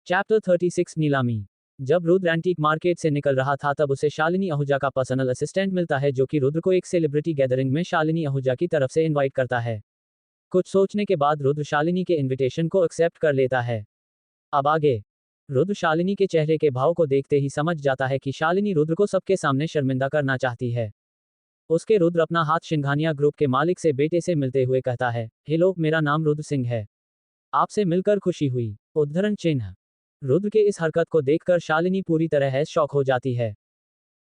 Chapter 36 नीलामी। जब Rudra antique market से निकल रहा था तब उसे शालिनी आहूजा का पर्सनल असिस्टेंट मिलता है, जो कि रुद्र को एक सेलिब्रिटी गैदरिंग में शालिनी आहूजा की तरफ से इनवाइट करता है। कुछ सोचने के बाद रुद्र शालिनी के इनविटेशन को एक्सेप्ट कर लेता है। अब आगे। रुद्र शालिनी के चेहरे के भाव को देखते ही समझ जाता है कि शालिनी रुद्र को सबके सामने शर्मिंदा करना चाहती है। उसके रुद्र अपना हाथ सिंघानिया ग्रुप के मालिक से बेटे से मिलते हुए कहता है, हेलो, मेरा नाम रुद्र सिंह है। आपसे मिलकर खुशी हुई। उद्धरण चिन्ह। रुद्र के इस हरकत को देखकर शालिनी पूरी तरह शॉक हो जाती है।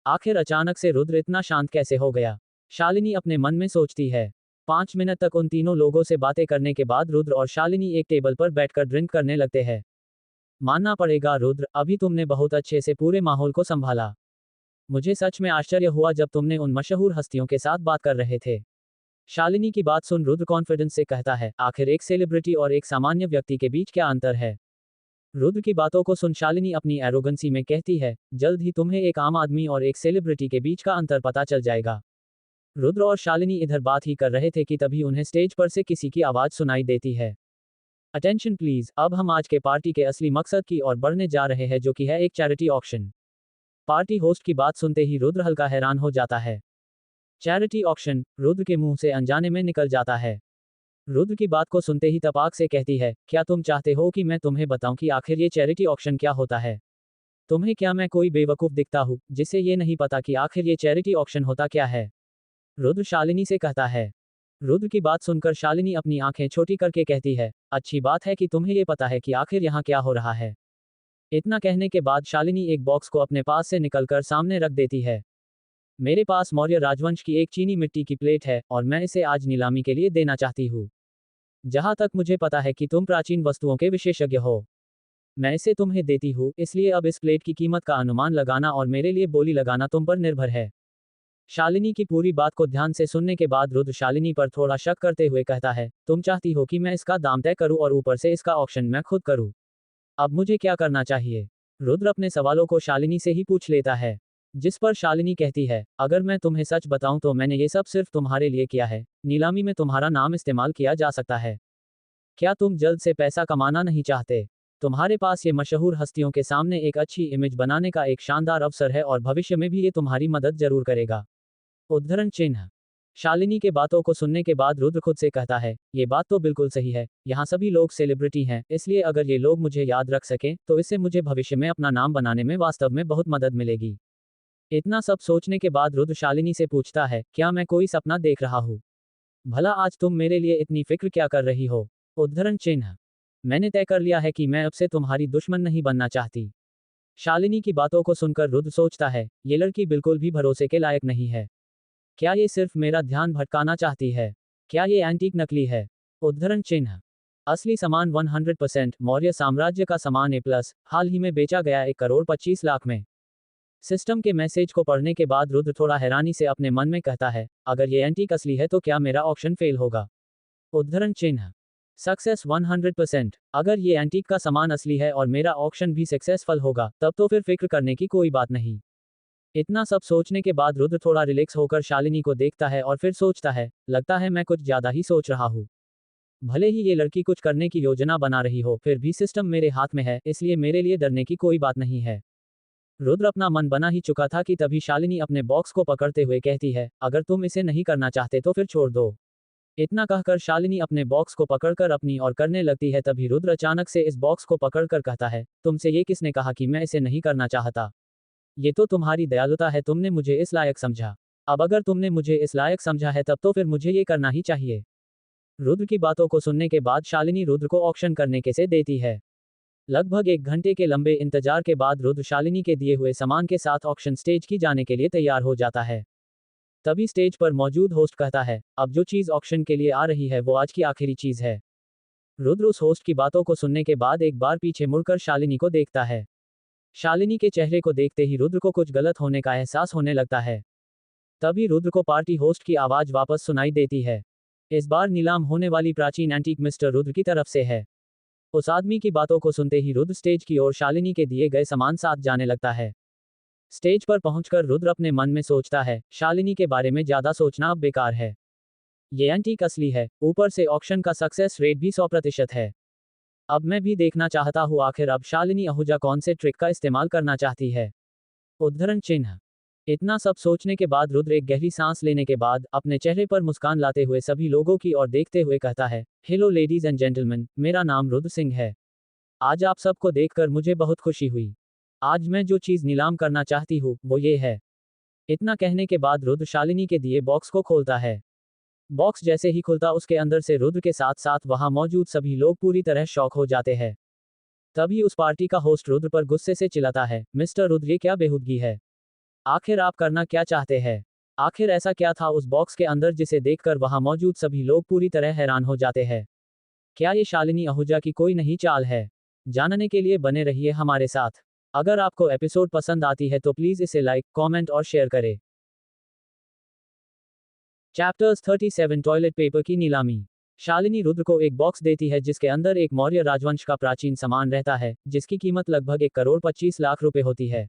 आखिर अचानक से रुद्र इतना शांत कैसे हो गया? शालिनी अपने मन में सोचती है। 5 मिनट तक उन तीनों लोगों से बातें करने के बाद रुद्र और शालिनी एक टेबल पर बैठकर ड्रिंक करने लगते हैं। मानना पड़ेगा रुद्र, अभी तुमने बहुत अच्छे से पूरे माहौल को संभाला। मुझे सच में आश्चर्य हुआ जब तुमने उन मशहूर हस्तियों के साथ बात कर रहे थे। शालिनी की बात सुन रुद्र कॉन्फिडेंस से कहता है, आखिर एक सेलिब्रिटी और एक सामान्य व्यक्ति के बीच क्या अंतर है? रुद्र की बातों को सुन शालिनी अपनी एरोगेंसी में कहती है, जल्द ही तुम्हें एक आम आदमी और एक सेलिब्रिटी के बीच का अंतर पता चल जाएगा। रुद्र और शालिनी इधर बात ही कर रहे थे कि तभी उन्हें स्टेज पर से किसी की आवाज सुनाई देती है। अटेंशन प्लीज, अब हम आज के पार्टी के असली मकसद की ओर बढ़ने जा रहे हैं, जो कि है एक चैरिटी ऑक्शन। पार्टी होस्ट की बात सुनते ही रुद्र हल्का हैरान हो जाता है। चैरिटी ऑक्शन, रुद्र के मुंह से अनजाने में निकल जाता है। रुद्र की बात को सुनते ही तपाक से कहती है, क्या तुम चाहते हो कि मैं तुम्हें बताऊं कि आखिर ये चैरिटी ऑक्शन क्या होता है? तुम्हें क्या मैं कोई बेवकूफ दिखता हूं जिसे ये नहीं पता कि आखिर ये चैरिटी ऑक्शन होता क्या है? रुद्र शालिनी से कहता है। रुद्र की बात सुनकर शालिनी अपनी आंखें छोटी करके कहती है, अच्छी बात है कि तुम्हें ये पता है कि आखिर यहाँ क्या हो रहा है। इतना कहने के बाद शालिनी एक बॉक्स को अपने पास से निकलकर सामने रख देती है। मेरे पास मौर्य राजवंश की एक चीनी मिट्टी की प्लेट है और मैं इसे आज नीलामी के लिए देना चाहती हूँ। जहां तक मुझे पता है कि तुम प्राचीन वस्तुओं के विशेषज्ञ हो, मैं इसे तुम्हें देती हूँ, इसलिए अब इस प्लेट की कीमत का अनुमान लगाना और मेरे लिए बोली लगाना तुम पर निर्भर है। शालिनी की पूरी बात को ध्यान से सुनने के बाद रुद्र शालिनी पर थोड़ा शक करते हुए कहता है, तुम चाहती हो कि मैं इसका दाम तय करूं और ऊपर से इसका ऑक्शन मैं खुद करूं। अब मुझे क्या करना चाहिए? रुद्र अपने सवालों को शालिनी से ही पूछ लेता है, जिस पर शालिनी कहती है, अगर मैं तुम्हें सच बताऊं तो मैंने ये सब सिर्फ तुम्हारे लिए किया है। नीलामी में तुम्हारा नाम इस्तेमाल किया जा सकता है। क्या तुम जल्द से पैसा कमाना नहीं चाहते? तुम्हारे पास ये मशहूर हस्तियों के सामने एक अच्छी इमेज बनाने का एक शानदार अवसर है और भविष्य में भी ये तुम्हारी मदद जरूर करेगा। उद्धरण चिन्ह। शालिनी के बातों को सुनने के बाद रुद्र खुद से कहता है, ये बात तो बिल्कुल सही है, यहाँ सभी लोग सेलिब्रिटी हैं, इसलिए अगर ये लोग मुझे याद रख सकें तो इससे मुझे भविष्य में अपना नाम बनाने में वास्तव में बहुत मदद मिलेगी। इतना सब सोचने के बाद रुद्र शालिनी से पूछता है, क्या मैं कोई सपना देख रहा हूँ? भला आज तुम मेरे लिए इतनी फिक्र क्या कर रही हो? उद्धरण चिन्ह। मैंने तय कर लिया है कि मैं अब से तुम्हारी दुश्मन नहीं बनना चाहती। शालिनी की बातों को सुनकर रुद्र सोचता है, ये लड़की बिल्कुल भी भरोसे के लायक नहीं है। क्या ये सिर्फ मेरा ध्यान भटकाना चाहती है? क्या ये एंटीक नकली है? उद्धरण चिन्ह। असली सामान 100% मौर्य साम्राज्य का सामान A+, हाल ही में बेचा गया 1,25,00,000 में। सिस्टम के मैसेज को पढ़ने के बाद रुद्र थोड़ा हैरानी से अपने मन में कहता है, अगर ये एंटीक असली है तो क्या मेरा ऑक्शन फेल होगा? उद्धरण चिन्ह। सक्सेस 100%। अगर ये एंटीक का सामान असली है और मेरा ऑक्शन भी सक्सेसफुल होगा, तब तो फिर फिक्र करने की कोई बात नहीं। इतना सब सोचने के बाद रुद्र थोड़ा रिलैक्स होकर शालिनी को देखता है और फिर सोचता है, लगता है मैं कुछ ज्यादा ही सोच रहा हूँ। भले ही ये लड़की कुछ करने की योजना बना रही हो, फिर भी सिस्टम मेरे हाथ में है, इसलिए मेरे लिए डरने की कोई बात नहीं है। रुद्र अपना मन बना ही चुका था कि तभी शालिनी अपने बॉक्स को पकड़ते हुए कहती है, अगर तुम इसे नहीं करना चाहते तो फिर छोड़ दो। इतना कहकर शालिनी अपने बॉक्स को पकड़कर अपनी और करने लगती है, तभी रुद्र अचानक से इस बॉक्स को पकड़कर कहता है, तुमसे ये किसने कहा कि मैं इसे नहीं करना चाहता? ये तो तुम्हारी दयालुता है, तुमने मुझे इस लायक समझा। अब अगर तुमने मुझे इस लायक समझा है तब तो फिर मुझे ये करना ही चाहिए। रुद्र की बातों को सुनने के बाद शालिनी रुद्र को ऑक्शन करने के से देती है। लगभग 1 घंटे के लंबे इंतजार के बाद रुद्र शालिनी के दिए हुए सामान के साथ ऑक्शन स्टेज की जाने के लिए तैयार हो जाता है। तभी स्टेज पर मौजूद होस्ट कहता है, अब जो चीज ऑक्शन के लिए आ रही है वो आज की आखिरी चीज है। रुद्र उस होस्ट की बातों को सुनने के बाद एक बार पीछे मुड़कर शालिनी को देखता है। शालिनी के चेहरे को देखते ही रुद्र को कुछ गलत होने का एहसास होने लगता है। तभी रुद्र को पार्टी होस्ट की आवाज वापस सुनाई देती है। इस बार नीलाम होने वाली प्राचीन एंटीक मिस्टर रुद्र की तरफ से है। उस आदमी की बातों को सुनते ही रुद्र स्टेज की ओर शालिनी के दिए गए सामान साथ जाने लगता है। स्टेज पर पहुंचकर रुद्र अपने मन में सोचता है, शालिनी के बारे में ज्यादा सोचना अब बेकार है। ये एंटीक असली है, ऊपर से ऑक्शन का सक्सेस रेट भी 100% है। अब मैं भी देखना चाहता हूँ आखिर अब शालिनी आहूजा कौन से ट्रिक का इस्तेमाल करना चाहती है। उद्धरण चिन्ह। इतना सब सोचने के बाद रुद्र एक गहरी सांस लेने के बाद अपने चेहरे पर मुस्कान लाते हुए सभी लोगों की ओर देखते हुए कहता है, हेलो लेडीज एंड जेंटलमैन, मेरा नाम रुद्र सिंह है। आज आप सबको देखकर मुझे बहुत खुशी हुई। आज मैं जो चीज नीलाम करना चाहती हूँ वो ये है। इतना कहने के बाद रुद्र शालिनी के दिए बॉक्स को खोलता है। बॉक्स जैसे ही खुलता उसके अंदर से रुद्र के साथ साथ वहां मौजूद सभी लोग पूरी तरह शॉक हो जाते हैं। तभी उस पार्टी का होस्ट रुद्र पर गुस्से से चिल्लाता है, मिस्टर रुद्र ये क्या बेहूदगी है। आखिर आप करना क्या चाहते हैं। आखिर ऐसा क्या था उस बॉक्स के अंदर जिसे देखकर वहां मौजूद सभी लोग पूरी तरह हैरान हो जाते हैं। क्या ये शालिनी आहूजा की कोई नई चाल है। जानने के लिए बने रहिए हमारे साथ। अगर आपको एपिसोड पसंद आती है तो प्लीज इसे लाइक, कमेंट और शेयर करें। चैप्टर्स 37 टॉयलेट पेपर की नीलामी। शालिनी रुद्र को एक बॉक्स देती है जिसके अंदर एक मौर्य राजवंश का प्राचीन सामान रहता है, जिसकी कीमत लगभग 1 करोड़ 25 लाख रुपए होती है।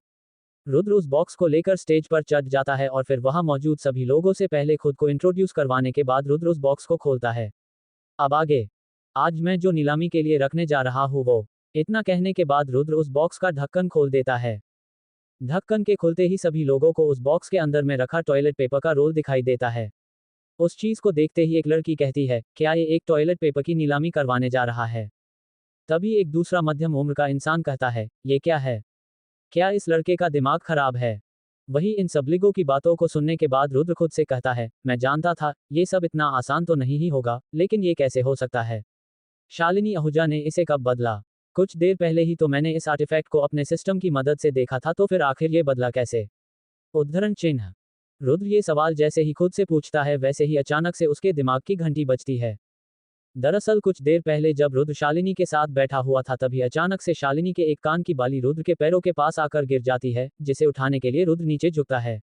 रुद्र उस बॉक्स को लेकर स्टेज पर चढ़ जाता है और फिर वहां मौजूद सभी लोगों से पहले खुद को इंट्रोड्यूस करवाने के बाद रुद्र उस बॉक्स को खोलता है। अब आगे। आज मैं जो नीलामी के लिए रखने जा रहा हूँ वो। इतना कहने के बाद रुद्र उस बॉक्स का ढक्कन खोल देता है। ढक्कन के खुलते ही सभी लोगों को उस बॉक्स के अंदर में रखा टॉयलेट पेपर का रोल दिखाई देता है। उस चीज को देखते ही एक लड़की कहती है, क्या ये एक टॉयलेट पेपर की नीलामी करवाने जा रहा है। तभी एक दूसरा मध्यम उम्र का इंसान कहता है, ये क्या है। क्या इस लड़के का दिमाग खराब है। वही इन सबलिगों की बातों को सुनने के बाद रुद्र खुद से कहता है, मैं जानता था ये सब इतना आसान तो नहीं ही होगा, लेकिन ये कैसे हो सकता है। शालिनी आहूजा ने इसे कब बदला। कुछ देर पहले ही तो मैंने इस आर्टिफैक्ट को अपने सिस्टम की मदद से देखा था, तो फिर आखिर ये बदला कैसे। उद्धरण चिन्ह। रुद्र ये सवाल जैसे ही खुद से पूछता है वैसे ही अचानक से उसके दिमाग की घंटी बजती है। दरअसल कुछ देर पहले जब रुद्र शालिनी के साथ बैठा हुआ था तभी अचानक से शालिनी के एक कान की बाली रुद्र के पैरों के पास आकर गिर जाती है, जिसे उठाने के लिए रुद्र नीचे झुकता है।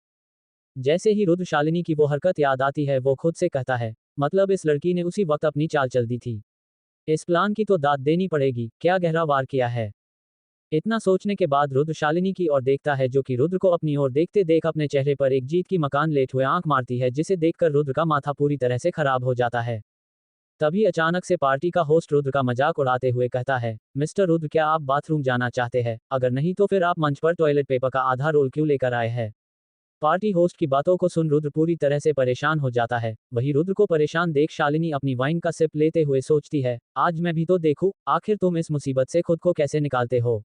जैसे ही रुद्र शालिनी की वो हरकत याद आती है वो खुद से कहता है, मतलब इस लड़की ने उसी वक्त अपनी चाल चल दी थी। इस प्लान की तो दाद देनी पड़ेगी, क्या गहरा वार किया है। इतना सोचने के बाद रुद्र शालिनी की ओर देखता है जो कि रुद्र को अपनी ओर देखते देख अपने चेहरे पर एक जीत की मकान लेट हुए आंख मारती है, जिसे देखकर रुद्र का माथा पूरी तरह से खराब हो जाता है। तभी अचानक से पार्टी का होस्ट रुद्र का मजाक उड़ाते हुए कहता है, मिस्टर रुद्र क्या आप बाथरूम जाना चाहते हैं, अगर नहीं तो फिर आप मंच पर टॉयलेट पेपर का आधा रोल क्यों लेकर आए हैं। पार्टी होस्ट की बातों को सुन रुद्र पूरी तरह से परेशान हो जाता है। वही रुद्र को परेशान देख शालिनी अपनी वाइन का सिप लेते हुए सोचती है, आज मैं भी तो देखूं आखिर तुम इस मुसीबत से खुद को कैसे निकालते हो।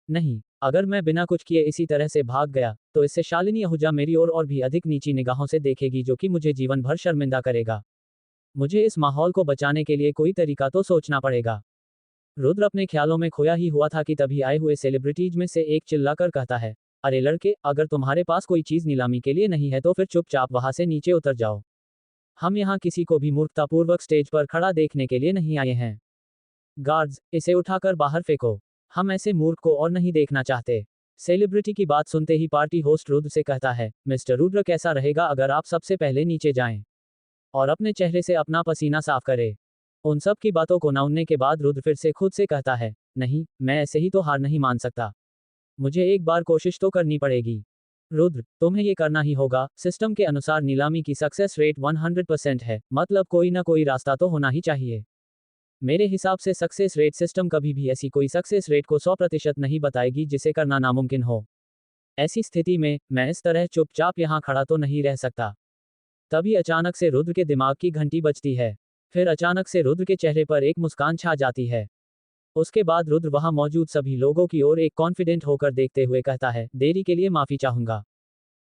नहीं, अगर मैं बिना कुछ किए इसी तरह से भाग गया तो इससे शालिनी आहूजा मेरी ओर और भी अधिक नीची निगाहों से देखेगी, जो कि मुझे जीवन भर शर्मिंदा करेगा। मुझे इस माहौल को बचाने के लिए कोई तरीका तो सोचना पड़ेगा। रुद्र अपने ख्यालों में खोया ही हुआ था कि तभी आए हुए सेलिब्रिटीज में से एक चिल्लाकर कहता है, अरे लड़के, अगर तुम्हारे पास कोई चीज नीलामी के लिए नहीं है तो फिर चुपचाप वहां से नीचे उतर जाओ। हम यहाँ किसी को भी मूर्खतापूर्वक स्टेज पर खड़ा देखने के लिए नहीं आए हैं। गार्ड्स, इसे उठाकर बाहर फेंको। हम ऐसे मूर्ख को और नहीं देखना चाहते। सेलिब्रिटी की बात सुनते ही पार्टी होस्ट रुद्र से कहता है, मिस्टर रुद्र कैसा रहेगा अगर आप सबसे पहले नीचे जाएं और अपने चेहरे से अपना पसीना साफ करें। उन सब की बातों को नाउनने के बाद रुद्र फिर से खुद से कहता है, नहीं, मैं ऐसे ही तो हार नहीं मान सकता। मुझे एक बार कोशिश तो करनी पड़ेगी। रुद्र, तुम्हें ये करना ही होगा। सिस्टम के अनुसार नीलामी की सक्सेस रेट 100% है, मतलब कोई ना कोई रास्ता तो होना ही चाहिए। मेरे हिसाब से सक्सेस रेट सिस्टम कभी भी ऐसी कोई सक्सेस रेट को 100% नहीं बताएगी जिसे करना नामुमकिन हो। ऐसी स्थिति में मैं इस तरह चुपचाप यहाँ खड़ा तो नहीं रह सकता। तभी अचानक से रुद्र के दिमाग की घंटी बजती है। फिर अचानक से रुद्र के चेहरे पर एक मुस्कान छा जाती है। उसके बाद रुद्र वहां मौजूद सभी लोगों की ओर एक कॉन्फिडेंट होकर देखते हुए कहता है, देरी के लिए माफी चाहूंगा।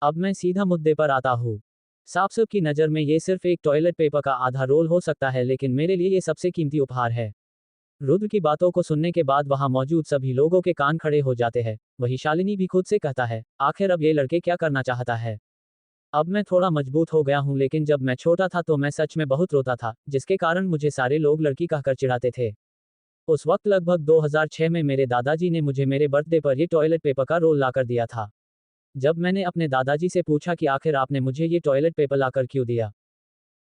अब मैं सीधा मुद्दे पर आता हूँ। साफ सबकी नज़र में ये सिर्फ एक टॉयलेट पेपर का आधा रोल हो सकता है, लेकिन मेरे लिए ये सबसे कीमती उपहार है। रुद्र की बातों को सुनने के बाद वहां मौजूद सभी लोगों के कान खड़े हो जाते हैं। वही शालिनी भी खुद से कहता है, आखिर अब ये लड़के क्या करना चाहता है। अब मैं थोड़ा मजबूत हो गया हूं, लेकिन जब मैं छोटा था तो मैं सच में बहुत रोता था, जिसके कारण मुझे सारे लोग लड़की कहकर चिढ़ाते थे। उस वक्त लगभग 2006 में मेरे दादाजी ने मुझे मेरे बर्थडे पर ये टॉयलेट पेपर का रोल लाकर दिया था। जब मैंने अपने दादाजी से पूछा कि आखिर आपने मुझे ये टॉयलेट पेपर लाकर क्यों दिया,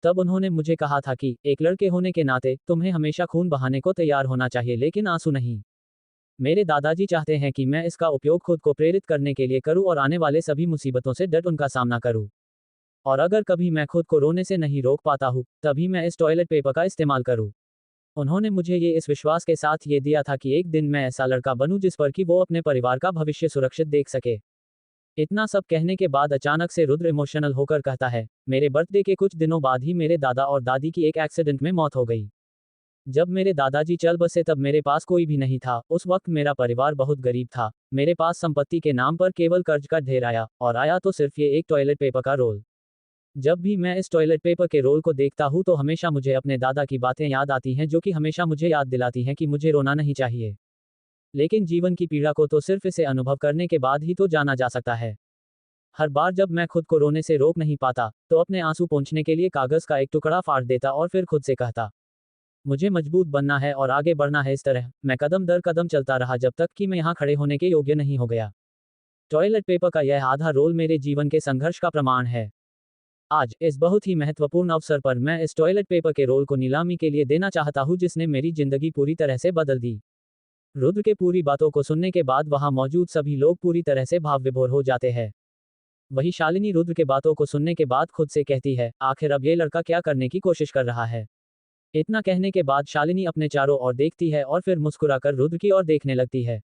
तब उन्होंने मुझे कहा था कि एक लड़के होने के नाते तुम्हें हमेशा खून बहाने को तैयार होना चाहिए, लेकिन आंसू नहीं। मेरे दादाजी चाहते हैं कि मैं इसका उपयोग खुद को प्रेरित करने के लिए करूं और आने वाले सभी मुसीबतों से डट उनका सामना करूं। और अगर कभी मैं खुद को रोने से नहीं रोक पाता हूं, तभी मैं इस टॉयलेट पेपर का इस्तेमाल करूं। उन्होंने मुझे ये इस विश्वास के साथ ये दिया था कि एक दिन मैं ऐसा लड़का बनूं जिस पर कि वो अपने परिवार का भविष्य सुरक्षित देख सके। इतना सब कहने के बाद अचानक से रुद्र इमोशनल होकर कहता है, मेरे बर्थडे के कुछ दिनों बाद ही मेरे दादा और दादी की एक एक्सीडेंट में मौत हो गई। जब मेरे दादाजी चल बसे तब मेरे पास कोई भी नहीं था। उस वक्त मेरा परिवार बहुत गरीब था। मेरे पास संपत्ति के नाम पर केवल कर्ज का ढेर आया, और आया तो सिर्फ ये एक टॉयलेट पेपर का रोल। जब भी मैं इस टॉयलेट पेपर के रोल को देखता हूँ तो हमेशा मुझे अपने दादा की बातें याद आती हैं, जो कि हमेशा मुझे याद दिलाती हैं कि मुझे रोना नहीं चाहिए। लेकिन जीवन की पीड़ा को तो सिर्फ इसे अनुभव करने के बाद ही तो जाना जा सकता है। हर बार जब मैं खुद को रोने से रोक नहीं पाता, तो अपने आंसू पोंछने के लिए कागज का एक टुकड़ा फाड़ देता और फिर खुद से कहता, मुझे मजबूत बनना है और आगे बढ़ना है। इस तरह मैं कदम दर कदम चलता रहा जब तक कि मैं यहाँ खड़े होने के योग्य नहीं हो गया। टॉयलेट पेपर का यह आधा रोल मेरे जीवन के संघर्ष का प्रमाण है। आज इस बहुत ही महत्वपूर्ण अवसर पर मैं इस टॉयलेट पेपर के रोल को नीलामी के लिए देना चाहता हूँ, जिसने मेरी जिंदगी पूरी तरह से बदल दी। रुद्र के पूरी बातों को सुनने के बाद वहां मौजूद सभी लोग पूरी तरह से भाव विभोर हो जाते हैं। वही शालिनी रुद्र के बातों को सुनने के बाद खुद से कहती है, आखिर अब ये लड़का क्या करने की कोशिश कर रहा है। इतना कहने के बाद शालिनी अपने चारों ओर देखती है और फिर मुस्कुराकर रुद्र की ओर देखने लगती है।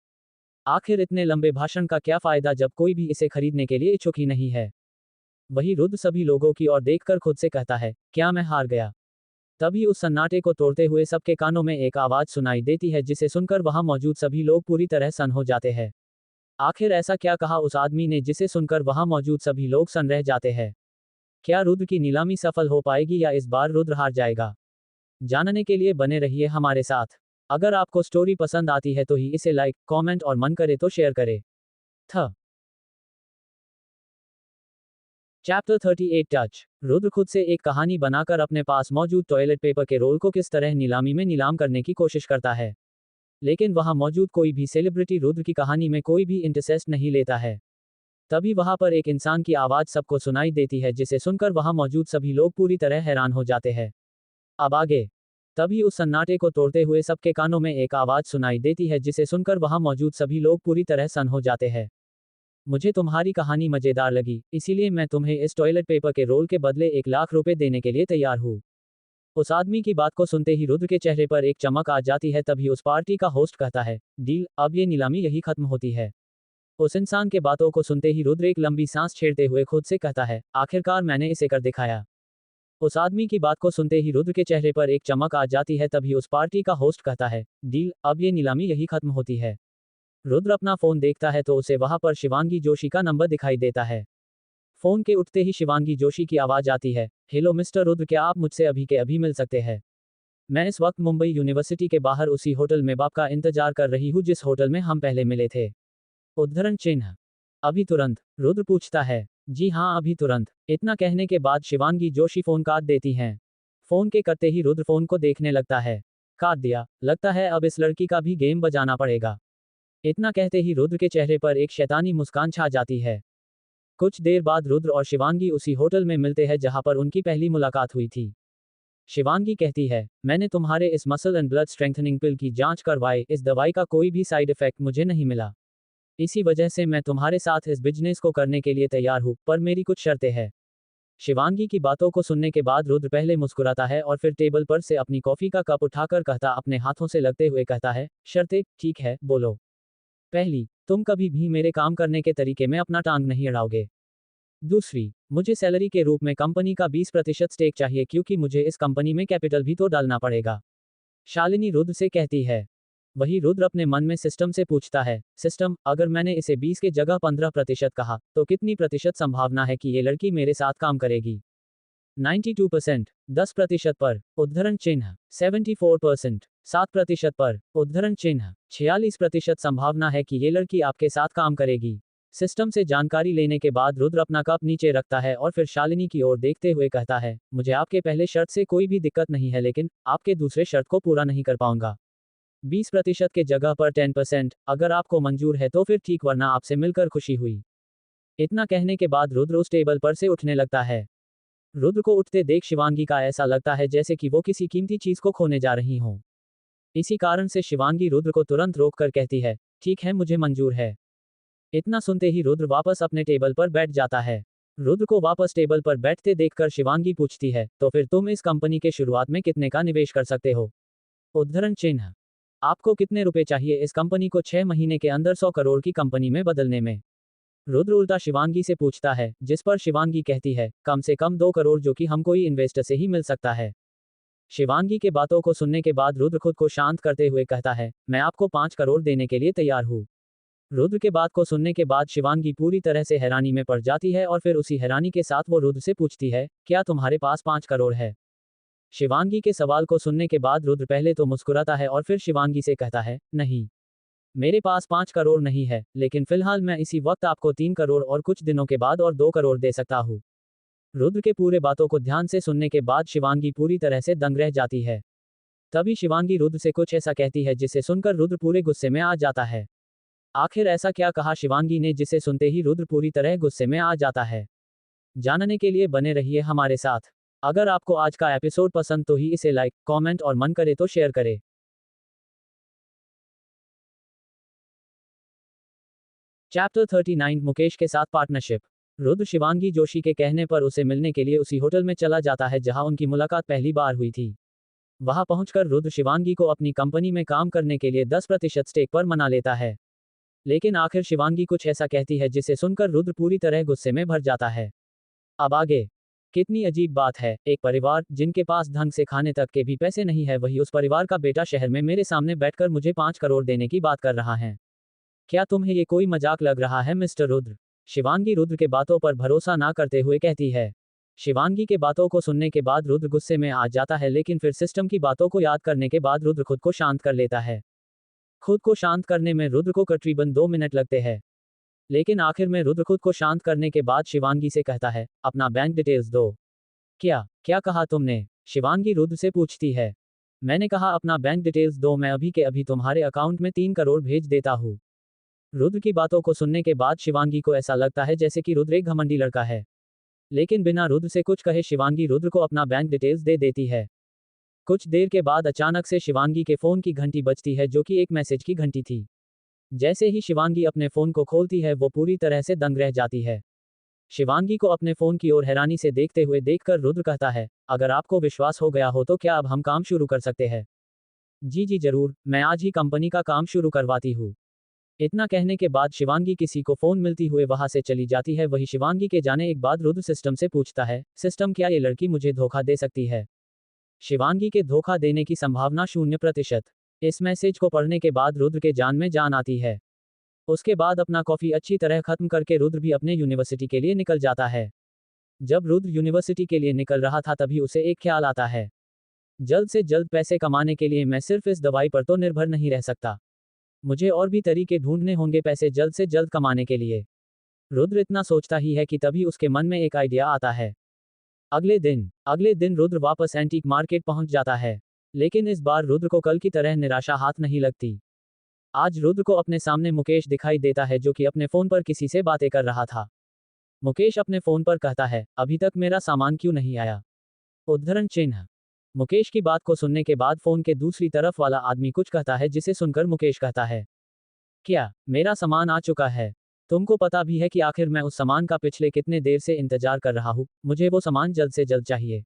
आखिर इतने लंबे भाषण का क्या फायदा जब कोई भी इसे खरीदने के लिए इच्छुक ही नहीं है। वही रुद्र सभी लोगों की ओर देखकर खुद से कहता है, क्या मैं हार गया। तभी उस सन्नाटे को तोड़ते हुए सबके कानों में एक आवाज सुनाई देती है, जिसे सुनकर वहां मौजूद सभी लोग पूरी तरह सन्न हो जाते हैं। आखिर ऐसा क्या कहा उस आदमी ने जिसे सुनकर वहां मौजूद सभी लोग सन्न रह जाते हैं। क्या रुद्र की नीलामी सफल हो पाएगी या इस बार रुद्र हार जाएगा। जानने के लिए बने रहिए हमारे साथ। अगर आपको स्टोरी पसंद आती है तो ही इसे लाइक, कमेंट और मन करे तो शेयर करें। Chapter 38 touch. रुद्र खुद से एक कहानी बनाकर अपने पास मौजूद टॉयलेट पेपर के रोल को किस तरह नीलामी में नीलाम करने की कोशिश करता है। लेकिन वहां मौजूद कोई भी सेलिब्रिटी रुद्र की कहानी में कोई भी इंटरेस्ट नहीं लेता है। तभी वहां पर एक इंसान की आवाज सबको सुनाई देती है, जिसे सुनकर वहां मौजूद सभी लोग पूरी तरह हैरान हो जाते हैं। अब आगे। तभी उस सन्नाटे को तोड़ते हुए सबके कानों में एक आवाज सुनाई देती है, जिसे सुनकर वहां मौजूद सभी लोग पूरी तरह सन्न हो जाते हैं। मुझे तुम्हारी कहानी मजेदार लगी, इसीलिए मैं तुम्हें इस टॉयलेट पेपर के रोल के बदले 1 लाख रुपए देने के लिए तैयार हूँ। उस आदमी की बात को सुनते ही रुद्र के चेहरे पर एक चमक आ जाती है। तभी उस पार्टी का होस्ट कहता है, डील, अब ये नीलामी यही खत्म होती है। उस इंसान के बातों को सुनते ही रुद्र एक लंबी सांस छेड़ते हुए खुद से कहता है, आखिरकार मैंने इसे कर दिखाया। उस आदमी की बात को सुनते ही रुद्र के चेहरे पर एक चमक आ जाती है। तभी उस पार्टी का होस्ट कहता है, डील, अब ये नीलामी यही खत्म होती है। रुद्र अपना फोन देखता है तो उसे वहां पर शिवांगी जोशी का नंबर दिखाई देता है। फोन के उठते ही शिवांगी जोशी की आवाज आती है, हेलो मिस्टर रुद्र, क्या आप मुझसे अभी के अभी मिल सकते हैं। मैं इस वक्त मुंबई यूनिवर्सिटी के बाहर उसी होटल में बाप का इंतजार कर रही हूँ जिस होटल में हम पहले मिले थे। उद्धरण चिन्ह। अभी तुरंत। रुद्र पूछता है, जी हाँ अभी तुरंत। इतना कहने के बाद शिवांगी जोशी फोन काट देती हैं। फोन के करते ही रुद्र फोन को देखने लगता है। काट दिया, लगता है अब इस लड़की का भी गेम बजाना पड़ेगा। इतना कहते ही रुद्र के चेहरे पर एक शैतानी मुस्कान छा जाती है। कुछ देर बाद रुद्र और शिवांगी उसी होटल में मिलते हैं जहां पर उनकी पहली मुलाकात हुई थी। शिवांगी कहती है, मैंने तुम्हारे इस मसल एंड ब्लड स्ट्रेंथनिंग पिल की जांच करवाई, इस दवाई का कोई भी साइड इफेक्ट मुझे नहीं मिला। इसी वजह से मैं तुम्हारे साथ इस बिजनेस को करने के लिए तैयार हूँ, पर मेरी कुछ शर्तें हैं। शिवांगी की बातों को सुनने के बाद रुद्र पहले मुस्कुराता है और फिर टेबल पर से अपनी कॉफी का कप उठाकर कहता अपने हाथों से लगते हुए कहता है, शर्तें, ठीक है, बोलो। पहली, तुम कभी भी मेरे काम करने के तरीके में अपना टांग नहीं अड़ाओगे। दूसरी, मुझे सैलरी के रूप में कंपनी का 20% स्टेक चाहिए, क्योंकि मुझे इस कंपनी में कैपिटल भी तो डालना पड़ेगा। शालिनी रुद्र से कहती है। वही रुद्र अपने मन में सिस्टम से पूछता है, सिस्टम, अगर मैंने इसे 20 के जगह 15% कहा, तो कितनी प्रतिशत संभावना है कि ये लड़की मेरे साथ काम करेगी। 92%, 10% पर, उद्धरण चिन्ह, 74%, 7% पर, उद्धरण चिन्ह, 46% संभावना है कि ये लड़की आपके साथ काम करेगी। सिस्टम से जानकारी लेने के बाद रुद्र अपना कप नीचे रखता है और फिर शालिनी की ओर देखते हुए कहता है, मुझे आपके पहले शर्त से कोई भी दिक्कत नहीं है, लेकिन आपके दूसरे शर्त को पूरा नहीं कर पाऊंगा। 20% के जगह पर 10%, अगर आपको मंजूर है तो फिर ठीक, वरना आपसे मिलकर खुशी हुई। इतना कहने के बाद रुद्र उस टेबल पर से उठने लगता है। रुद्र को उठते देख शिवांगी का ऐसा लगता है जैसे कि वो किसी कीमती चीज को खोने जा रही हों। इसी कारण से शिवांगी रुद्र को तुरंत रोक कर कहती है, ठीक है, मुझे मंजूर है। इतना सुनते ही रुद्र वापस अपने टेबल पर बैठ जाता है। रुद्र को वापस टेबल पर बैठते देखकर शिवांगी पूछती है, तो फिर तुम इस कंपनी के शुरुआत में कितने का निवेश कर सकते हो। उद्धरण चिन्ह। आपको कितने रुपए चाहिए इस कंपनी को 6 महीने के अंदर 100 करोड़ की कंपनी में बदलने में? रुद्र उल्टा शिवांगी से पूछता है, जिस पर शिवांगी कहती है, कम से कम 2 करोड़, जो कि हम कोई इन्वेस्टर से ही मिल सकता है। शिवांगी के बातों को सुनने के बाद रुद्र खुद को शांत करते हुए कहता है, मैं आपको 5 करोड़ देने के लिए तैयार हूँ। रुद्र के बात को सुनने के बाद शिवांगी पूरी तरह से हैरानी में पड़ जाती है और फिर उसी हैरानी के साथ वो रुद्र से पूछती है, क्या तुम्हारे पास 5 करोड़ है? शिवांगी के सवाल को सुनने के बाद रुद्र पहले तो मुस्कुराता है और फिर शिवांगी से कहता है, नहीं, मेरे पास 5 करोड़ नहीं है, लेकिन फिलहाल मैं इसी वक्त आपको 3 करोड़ और कुछ दिनों के बाद और 2 करोड़ दे सकता हूँ। रुद्र के पूरे बातों को ध्यान से सुनने के बाद शिवांगी पूरी तरह से दंग रह जाती है। तभी शिवांगी रुद्र से कुछ ऐसा कहती है जिसे सुनकर रुद्र पूरे गुस्से में आ जाता है। आखिर ऐसा क्या कहा शिवांगी ने जिसे सुनते ही रुद्र पूरी तरह गुस्से में आ जाता है? जानने के लिए बने रहिए हमारे साथ। अगर आपको आज का एपिसोड पसंद तो ही इसे लाइक, कमेंट और मन करे तो शेयर करें। चैप्टर 39 मुकेश के साथ पार्टनरशिप। रुद्र शिवांगी जोशी के कहने पर उसे मिलने के लिए उसी होटल में चला जाता है जहां उनकी मुलाकात पहली बार हुई थी। वहां पहुंचकर रुद्र शिवांगी को अपनी कंपनी में काम करने के लिए 10% स्टेक पर मना लेता है। लेकिन आखिर शिवांगी कुछ ऐसा कहती है जिसे सुनकर रुद्र पूरी तरह गुस्से में भर जाता है। अब आगे। कितनी अजीब बात है, एक परिवार जिनके पास ढंग से खाने तक के भी पैसे नहीं है, वही उस परिवार का बेटा शहर में मेरे सामने बैठकर मुझे 5 करोड़ देने की बात कर रहा है। क्या तुम्हें ये कोई मजाक लग रहा है मिस्टर रुद्र? शिवांगी रुद्र के बातों पर भरोसा ना करते हुए कहती है। शिवांगी के बातों को सुनने के बाद रुद्र गुस्से में आ जाता है, लेकिन फिर सिस्टम की बातों को याद करने के बाद रुद्र खुद को शांत कर लेता है। खुद को शांत करने में रुद्र को करीबन 2 मिनट लगते हैं। लेकिन आखिर में रुद्र खुद को शांत करने के बाद शिवांगी से कहता है, अपना बैंक डिटेल्स दो। क्या क्या कहा तुमने? शिवांगी रुद्र से पूछती है। मैंने कहा अपना बैंक डिटेल्स दो, मैं अभी के अभी तुम्हारे अकाउंट में 3 करोड़ भेज देता हूँ। रुद्र की बातों को सुनने के बाद शिवांगी को ऐसा लगता है जैसे कि रुद्र एक घमंडी लड़का है। लेकिन बिना रुद्र से कुछ कहे शिवांगी रुद्र को अपना बैंक डिटेल्स दे देती है। कुछ देर के बाद अचानक से शिवांगी के फोन की घंटी बजती है, जो कि एक मैसेज की घंटी थी। जैसे ही शिवांगी अपने फोन को खोलती है वो पूरी तरह से दंग रह जाती है। शिवांगी को अपने फोन की ओर हैरानी से देखते हुए देखकर रुद्र कहता है, अगर आपको विश्वास हो गया हो तो क्या अब हम काम शुरू कर सकते हैं? जी जी जरूर, मैं आज ही कंपनी का काम शुरू करवाती हूँ। इतना कहने के बाद शिवांगी किसी को फोन मिलती हुए वहां से चली जाती है। वही शिवांगी के जाने एक बाद रुद्र सिस्टम से पूछता है, सिस्टम क्या ये लड़की मुझे धोखा दे सकती है? शिवांगी के धोखा देने की संभावना 0%। इस मैसेज को पढ़ने के बाद रुद्र के जान में जान आती है। उसके बाद अपना कॉफी अच्छी तरह खत्म करके रुद्र भी अपने यूनिवर्सिटी के लिए निकल जाता है। जब रुद्र यूनिवर्सिटी के लिए निकल रहा था तभी उसे एक ख्याल आता है, जल्द से जल्द पैसे कमाने के लिए मैं सिर्फ इस दवाई पर तो निर्भर नहीं रह सकता। मुझे और भी तरीके ढूंढने होंगे पैसे जल्द से जल्द कमाने के लिए। रुद्र इतना सोचता ही है कि तभी उसके मन में एक आइडिया आता है। अगले दिन रुद्र वापस एंटीक मार्केट पहुंच जाता है। लेकिन इस बार रुद्र को कल की तरह निराशा हाथ नहीं लगती। आज रुद्र को अपने सामने मुकेश दिखाई देता है, जो कि अपने फोन पर किसी से बातें कर रहा था। मुकेश अपने फोन पर कहता है, अभी तक मेरा सामान क्यों नहीं आया? उद्धरण चिन्ह। मुकेश की बात को सुनने के बाद फोन के दूसरी तरफ वाला आदमी कुछ कहता है, जिसे सुनकर मुकेश कहता है, क्या मेरा सामान आ चुका है? तुमको पता भी है कि आखिर मैं उस सामान का पिछले कितने देर से इंतजार कर रहा हूँ, मुझे वो सामान जल्द से जल्द चाहिए।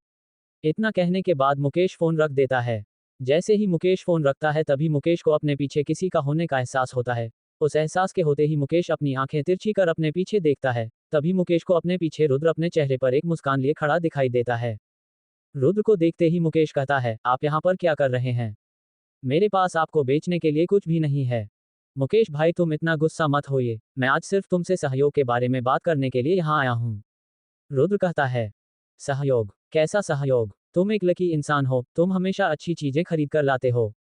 इतना कहने के बाद मुकेश फोन रख देता है। जैसे ही मुकेश फोन रखता है तभी मुकेश को अपने पीछे किसी का होने का एहसास होता है। उस एहसास के होते ही मुकेश अपनी आंखें तिरछी कर अपने पीछे देखता है। तभी मुकेश को अपने पीछे रुद्र अपने चेहरे पर एक मुस्कान लिए खड़ा दिखाई देता है। रुद्र को देखते ही मुकेश कहता है, आप यहाँ पर क्या कर रहे हैं? मेरे पास आपको बेचने के लिए कुछ भी नहीं है। मुकेश भाई तुम इतना गुस्सा मत होइए, मैं आज सिर्फ तुमसे सहयोग के बारे में बात करने के लिए यहाँ आया हूँ। रुद्र कहता है, सहयोग? कैसा सहयोग? तुम एक लकी इंसान हो, तुम हमेशा अच्छी चीजें खरीद कर लाते हो।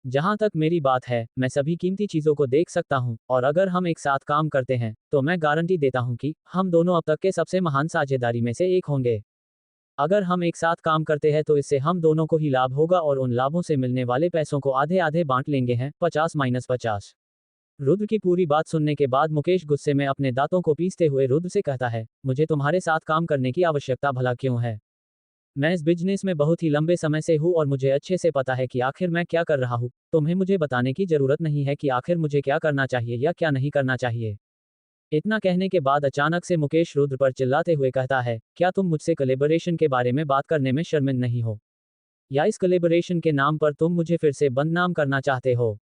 जहां तक मेरी बात है, मैं सभी कीमती चीजों को देख सकता हूं, और अगर हम एक साथ काम करते हैं तो मैं गारंटी देता हूं कि हम दोनों अब तक के सबसे महान साझेदारी में से एक होंगे। अगर हम एक साथ काम करते हैं तो इससे हम दोनों को ही लाभ होगा, और उन लाभों से मिलने वाले पैसों को आधे आधे बांट लेंगे हैं, 50-50। रुद्र की पूरी बात सुनने के बाद मुकेश गुस्से में अपने दांतों को पीसते हुए रुद्र से कहता है, मुझे तुम्हारे साथ काम करने की आवश्यकता भला क्यों है? मैं इस बिजनेस में बहुत ही लंबे समय से हूँ और मुझे अच्छे से पता है कि आखिर मैं क्या कर रहा हूँ। तुम्हें मुझे बताने की जरूरत नहीं है कि आखिर मुझे क्या करना चाहिए या क्या नहीं करना चाहिए। इतना कहने के बाद अचानक से मुकेश रुद्र पर चिल्लाते हुए कहता है, क्या तुम मुझसे कोलैबोरेशन के बारे में बात करने में शर्मिंद नहीं हो? या इस कोलैबोरेशन के नाम पर तुम मुझे फिर से बदनाम करना चाहते हो?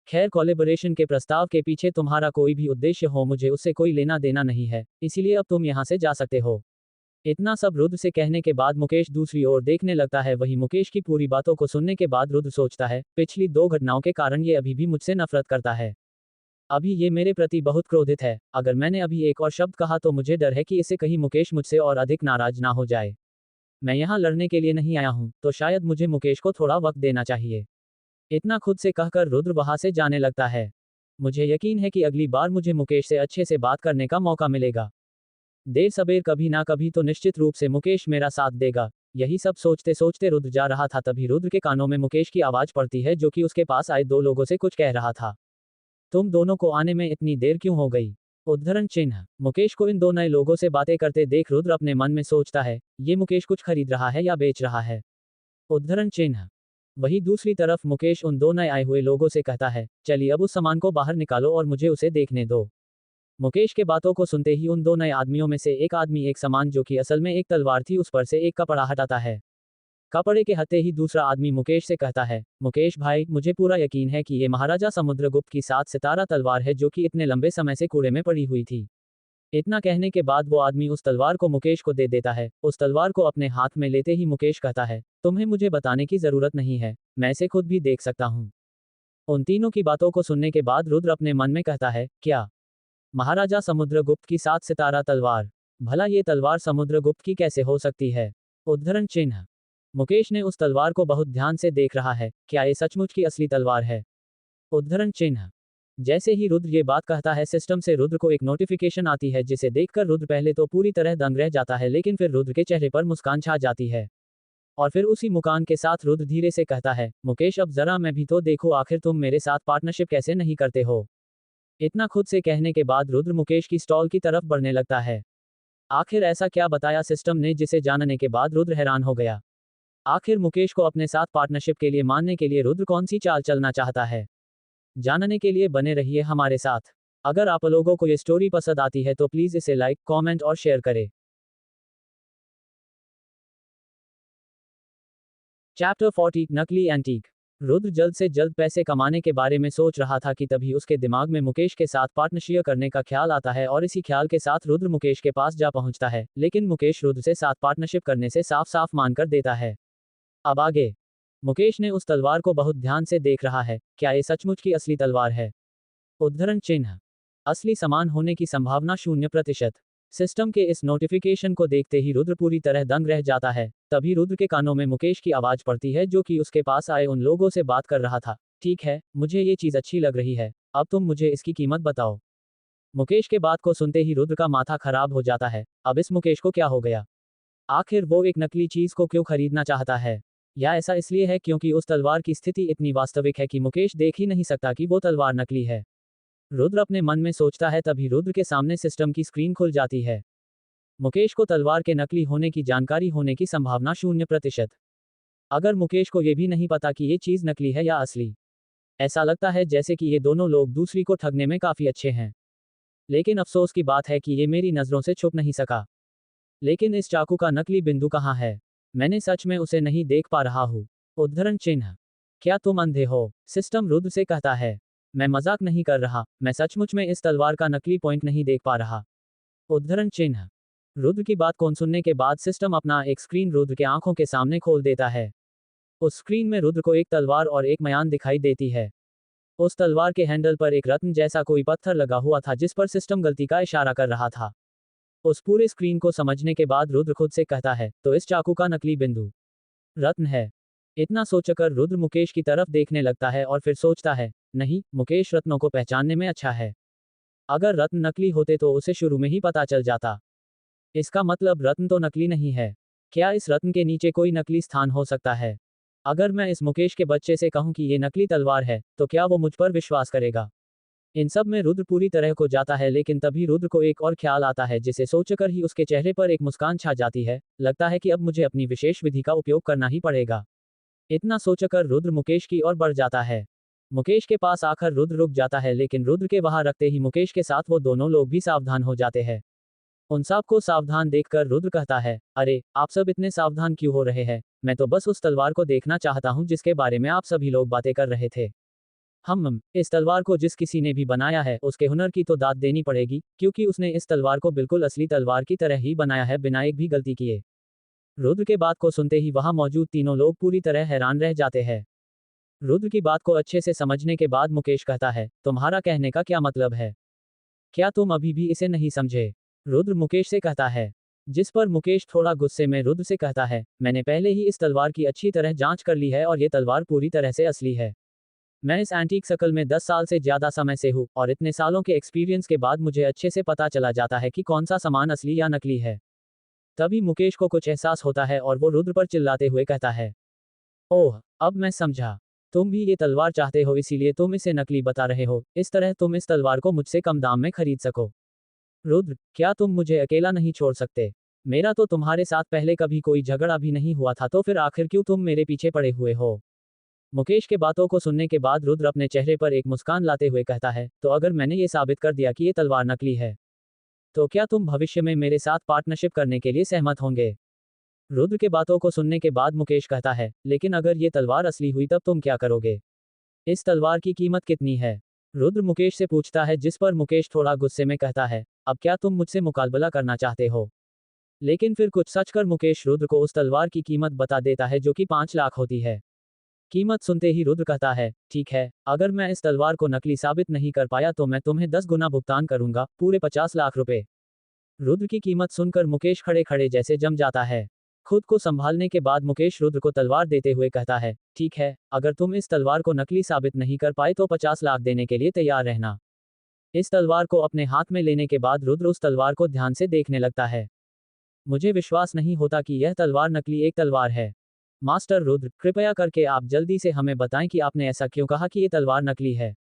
खैर, कोलैबोरेशन के प्रस्ताव के पीछे तुम्हारा कोई भी उद्देश्य हो, मुझे उससे कोई लेना देना नहीं है, इसीलिए अब तुम यहाँ से जा सकते हो। इतना सब रुद्र से कहने के बाद मुकेश दूसरी ओर देखने लगता है। वही मुकेश की पूरी बातों को सुनने के बाद रुद्र सोचता है, पिछली 2 घटनाओं के कारण ये अभी भी मुझसे नफरत करता है। अभी ये मेरे प्रति बहुत क्रोधित है। अगर मैंने अभी एक और शब्द कहा तो मुझे डर है कि इससे कहीं मुकेश मुझसे और अधिक नाराज ना हो जाए। मैं यहाँ लड़ने के लिए नहीं आया हूँ, तो शायद मुझे मुकेश को थोड़ा वक्त देना चाहिए। इतना खुद से कहकर रुद्र वहां से जाने लगता है। मुझे यकीन है कि अगली बार मुझे मुकेश से अच्छे से बात करने का मौका मिलेगा। देर सबेर कभी ना कभी तो निश्चित रूप से मुकेश मेरा साथ देगा। यही सब सोचते सोचते रुद्र जा रहा था, तभी रुद्र के कानों में मुकेश की आवाज पड़ती है, जो कि उसके पास आए 2 लोगों से कुछ कह रहा था। तुम दोनों को आने में इतनी देर क्यों हो गई? उद्धरण चिन्ह। मुकेश को इन 2 नए लोगों से बातें करते देख रुद्र अपने मन में सोचता है, ये मुकेश कुछ खरीद रहा है या बेच रहा है? उद्धरण चिन्ह। वही दूसरी तरफ मुकेश उन 2 नए आए हुए लोगों से कहता है, चलिए अब उस सामान को बाहर निकालो और मुझे उसे देखने दो। मुकेश के बातों को सुनते ही उन 2 नए आदमियों में से एक आदमी एक सामान, जो कि असल में एक तलवार थी, उस पर से एक कपड़ा हटाता है। कपड़े के हत्ते ही दूसरा आदमी मुकेश से कहता है, मुकेश भाई, मुझे पूरा यकीन है कि ये महाराजा समुद्रगुप्त की 7 सितारा तलवार है, जो कि इतने लंबे समय से कूड़े में पड़ी हुई थी। इतना कहने के बाद वो आदमी उस तलवार को मुकेश को दे देता है। उस तलवार को अपने हाथ में लेते ही मुकेश कहता है, तुम्हें मुझे बताने की जरूरत नहीं है, मैं इसे खुद भी देख सकता हूँ। उन तीनों की बातों को सुनने के बाद रुद्र अपने मन में कहता है, क्या? महाराजा समुद्रगुप्त की 7 सितारा तलवार? भला ये तलवार समुद्रगुप्त की कैसे हो सकती है? उद्धरण चिन्ह। मुकेश ने उस तलवार को बहुत ध्यान से देख रहा है, क्या ये सचमुच की असली तलवार है? उद्धरण चिन्ह। जैसे ही रुद्र ये बात कहता है, सिस्टम से रुद्र को एक नोटिफिकेशन आती है, जिसे देखकर रुद्र पहले तो पूरी तरह दंग रह जाता है, लेकिन फिर रुद्र के चेहरे पर मुस्कान छा जाती है। और फिर उसी मुस्कान के साथ रुद्र धीरे से कहता है, मुकेश अब जरा मैं भी तो देखो, आखिर तुम मेरे साथ पार्टनरशिप कैसे नहीं करते हो? इतना खुद से कहने के बाद रुद्र मुकेश की स्टॉल की तरफ बढ़ने लगता है। आखिर ऐसा क्या बताया सिस्टम ने, जिसे जानने के बाद रुद्र हैरान हो गया। आखिर मुकेश को अपने साथ पार्टनरशिप के लिए मानने के लिए रुद्र कौन सी चाल चलना चाहता है? जानने के लिए बने रहिए हमारे साथ। अगर आप लोगों को ये स्टोरी पसंद आती है तो प्लीज इसे लाइक, कमेंट और शेयर करें। चैप्टर 40, नकली एंटीक। रुद्र जल्द से जल्द पैसे कमाने के बारे में सोच रहा था कि तभी उसके दिमाग में मुकेश के साथ पार्टनरशिप करने का ख्याल आता है, और इसी ख्याल के साथ रुद्र मुकेश के पास जा पहुंचता है, लेकिन मुकेश रुद्र से साथ पार्टनरशिप करने से साफ साफ मानकर देता है। अब आगे। मुकेश ने उस तलवार को बहुत ध्यान से देख रहा है, क्या ये सचमुच की असली तलवार है? उद्धरण चिन्ह। असली सामान होने की संभावना 0%। सिस्टम के इस नोटिफिकेशन को देखते ही रुद्र पूरी तरह दंग रह जाता है। तभी रुद्र के कानों में मुकेश की आवाज पड़ती है, जो कि उसके पास आए उन लोगों से बात कर रहा था। ठीक है, मुझे ये चीज अच्छी लग रही है, अब तुम मुझे इसकी कीमत बताओ। मुकेश के बात को सुनते ही रुद्र का माथा खराब हो जाता है। अब इस मुकेश को क्या हो गया? आखिर वो एक नकली चीज को क्यों खरीदना चाहता है? या ऐसा इसलिए है क्योंकि उस तलवार की स्थिति इतनी वास्तविक है कि मुकेश देख ही नहीं सकता कि वो तलवार नकली है? रुद्र अपने मन में सोचता है, तभी रुद्र के सामने सिस्टम की स्क्रीन खुल जाती है। मुकेश को तलवार के नकली होने की जानकारी होने की संभावना 0%। अगर मुकेश को ये भी नहीं पता कि ये चीज नकली है या असली। ऐसा लगता है जैसे कि ये दोनों लोग दूसरी को ठगने में काफी अच्छे हैं। लेकिन अफसोस की बात है कि ये मेरी नजरों से छुप नहीं सका। लेकिन इस चाकू का नकली बिंदु कहाँ है? मैंने सच में उसे नहीं देख पा रहा हूँ। उद्धरण चिन्ह। क्या तुम अंधे हो? सिस्टम रुद्र से कहता है। मैं मजाक नहीं कर रहा, मैं सचमुच में इस तलवार का नकली पॉइंट नहीं देख पा रहा। उद्धरण चिन्ह। रुद्र की बात को सुनने के बाद सिस्टम अपना एक स्क्रीन रुद्र के आंखों के सामने खोल देता है। उस स्क्रीन में रुद्र को एक तलवार और एक म्यान दिखाई देती है। उस तलवार के हैंडल पर एक रत्न जैसा कोई पत्थर लगा हुआ था, जिस पर सिस्टम गलती का इशारा कर रहा था। उस पूरे स्क्रीन को समझने के बाद रुद्र खुद से कहता है, तो इस चाकू का नकली बिंदु रत्न है। इतना सोचकर रुद्र मुकेश की तरफ देखने लगता है और फिर सोचता है, नहीं, मुकेश रत्नों को पहचानने में अच्छा है। अगर रत्न नकली होते तो उसे शुरू में ही पता चल जाता। इसका मतलब रत्न तो नकली नहीं है। क्या इस रत्न के नीचे कोई नकली स्थान हो सकता है? अगर मैं इस मुकेश के बच्चे से कहूं कि ये नकली तलवार है, तो क्या वो मुझ पर विश्वास करेगा? इन सब में रुद्र पूरी तरह को जाता है, लेकिन तभी रुद्र को एक और ख्याल आता है, जिसे सोचकर ही उसके चेहरे पर एक मुस्कान छा जाती है। लगता है कि अब मुझे अपनी विशेष विधि का उपयोग करना ही पड़ेगा। इतना सोचकर रुद्र मुकेश की ओर बढ़ जाता है। मुकेश के पास आकर रुद्र रुक जाता है, लेकिन रुद्र के वहां रखते ही मुकेश के साथ वो दोनों लोग भी सावधान हो जाते हैं। उन सब को सावधान देखकर रुद्र कहता है, अरे आप सब इतने सावधान क्यों हो रहे हैं? मैं तो बस उस तलवार को देखना चाहता हूँ जिसके बारे में आप सभी लोग बातें कर रहे थे। इस तलवार को जिस किसी ने भी बनाया है उसके हुनर की तो दाद देनी पड़ेगी, क्योंकि उसने इस तलवार को बिल्कुल असली तलवार की तरह ही बनाया है बिना एक भी गलती किए। रुद्र के बात को सुनते ही वहां मौजूद तीनों लोग पूरी तरह हैरान रह जाते हैं। रुद्र की बात को अच्छे से समझने के बाद मुकेश कहता है, तुम्हारा कहने का क्या मतलब है? क्या तुम अभी भी इसे नहीं समझे? रुद्र मुकेश से कहता है। जिस पर मुकेश थोड़ा गुस्से में रुद्र से कहता है, मैंने पहले ही इस तलवार की अच्छी तरह जांच कर ली है और ये तलवार पूरी तरह से असली है। मैं इस एंटीक सर्कल में 10 साल से ज्यादा समय से हूँ और इतने सालों के एक्सपीरियंस के बाद मुझे अच्छे से पता चला जाता है कि कौन सा सामान असली या नकली है। तभी मुकेश को कुछ एहसास होता है और वो रुद्र पर चिल्लाते हुए कहता है, ओह, अब मैं समझा। तुम भी ये तलवार चाहते हो, इसीलिए तुम इसे नकली बता रहे हो, इस तरह तुम इस तलवार को मुझसे कम दाम में खरीद सको। रुद्र, क्या तुम मुझे अकेला नहीं छोड़ सकते? मेरा तो तुम्हारे साथ पहले कभी कोई झगड़ा भी नहीं हुआ था, तो फिर आखिर क्यों तुम मेरे पीछे पड़े हुए हो? मुकेश के बातों को सुनने के बाद रुद्र अपने चेहरे पर एक मुस्कान लाते हुए कहता है, तो अगर मैंने ये साबित कर दिया कि ये तलवार नकली है, तो क्या तुम भविष्य में मेरे साथ पार्टनरशिप करने के लिए सहमत होंगे? रुद्र के बातों को सुनने के बाद मुकेश कहता है, लेकिन अगर ये तलवार असली हुई तब तुम क्या करोगे? इस तलवार की कीमत कितनी है? रुद्र मुकेश से पूछता है, जिस पर मुकेश थोड़ा गुस्से में कहता है, अब क्या तुम मुझसे मुकाबला करना चाहते हो? लेकिन फिर कुछ सच कर मुकेश रुद्र को उस तलवार की कीमत बता देता है जो कि 5 लाख होती है। कीमत सुनते ही रुद्र कहता है, ठीक है, अगर मैं इस तलवार को नकली साबित नहीं कर पाया तो मैं तुम्हें 10 गुना भुगतान करूंगा, पूरे 50 लाख रुपए। रुद्र की कीमत सुनकर मुकेश खड़े खड़े जैसे जम जाता है। खुद को संभालने के बाद मुकेश रुद्र को तलवार देते हुए कहता है, ठीक है, अगर तुम इस तलवार को नकली साबित नहीं कर पाए तो 50 लाख देने के लिए तैयार रहना। इस तलवार को अपने हाथ में लेने के बाद रुद्र उस तलवार को ध्यान से देखने लगता है। मुझे विश्वास नहीं होता कि यह तलवार नकली एक तलवार है। मास्टर रुद्र, कृपया करके आप जल्दी से हमें बताएं कि आपने ऐसा क्यों कहा कि ये तलवार नकली है।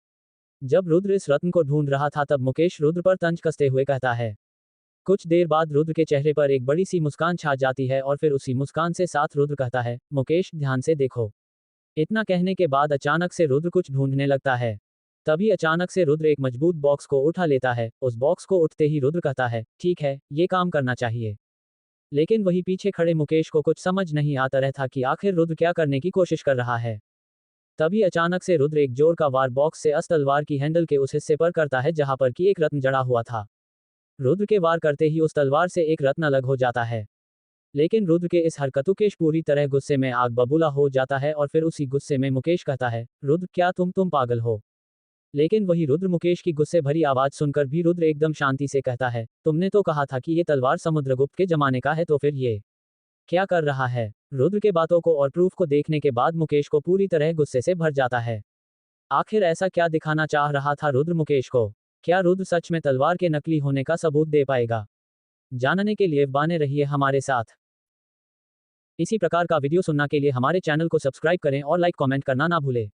जब रुद्र इस रत्न को ढूंढ रहा था तब मुकेश रुद्र पर तंज कसते हुए कहता है। कुछ देर बाद रुद्र के चेहरे पर एक बड़ी सी मुस्कान छा जाती है और फिर उसी मुस्कान से साथ रुद्र कहता है, मुकेश ध्यान से देखो। इतना कहने के बाद अचानक से रुद्र कुछ ढूंढने लगता है। तभी अचानक से रुद्र एक मजबूत बॉक्स को उठा लेता है। उस बॉक्स को उठते ही रुद्र कहता है, ठीक है, ये काम करना चाहिए। लेकिन वही पीछे खड़े मुकेश को कुछ समझ नहीं आता रहता कि आखिर रुद्र क्या करने की कोशिश कर रहा है। तभी अचानक से रुद्र एक जोर का वार बॉक्स से अस तलवार की हैंडल के उस हिस्से पर करता है जहां पर कि एक रत्न जड़ा हुआ था। रुद्र के वार करते ही उस तलवार से एक रत्न अलग हो जाता है। लेकिन रुद्र के इस हरकतों मुकेश पूरी तरह गुस्से में आग बबूला हो जाता है और फिर उसी गुस्से में मुकेश कहता है, रुद्र, क्या तुम पागल हो? लेकिन वही रुद्र मुकेश की गुस्से भरी आवाज सुनकर भी रुद्र एकदम शांति से कहता है, तुमने तो कहा था कि ये तलवार समुद्रगुप्त के जमाने का है, तो फिर ये क्या कर रहा है? रुद्र के बातों को और प्रूफ को देखने के बाद मुकेश को पूरी तरह गुस्से से भर जाता है। आखिर ऐसा क्या दिखाना चाह रहा था रुद्र मुकेश को? क्या रुद्र सच में तलवार के नकली होने का सबूत दे पाएगा? जानने के लिए बने रहिए हमारे साथ। इसी प्रकार का वीडियो सुनने के लिए हमारे चैनल को सब्सक्राइब करें और लाइक कमेंट करना ना भूलें।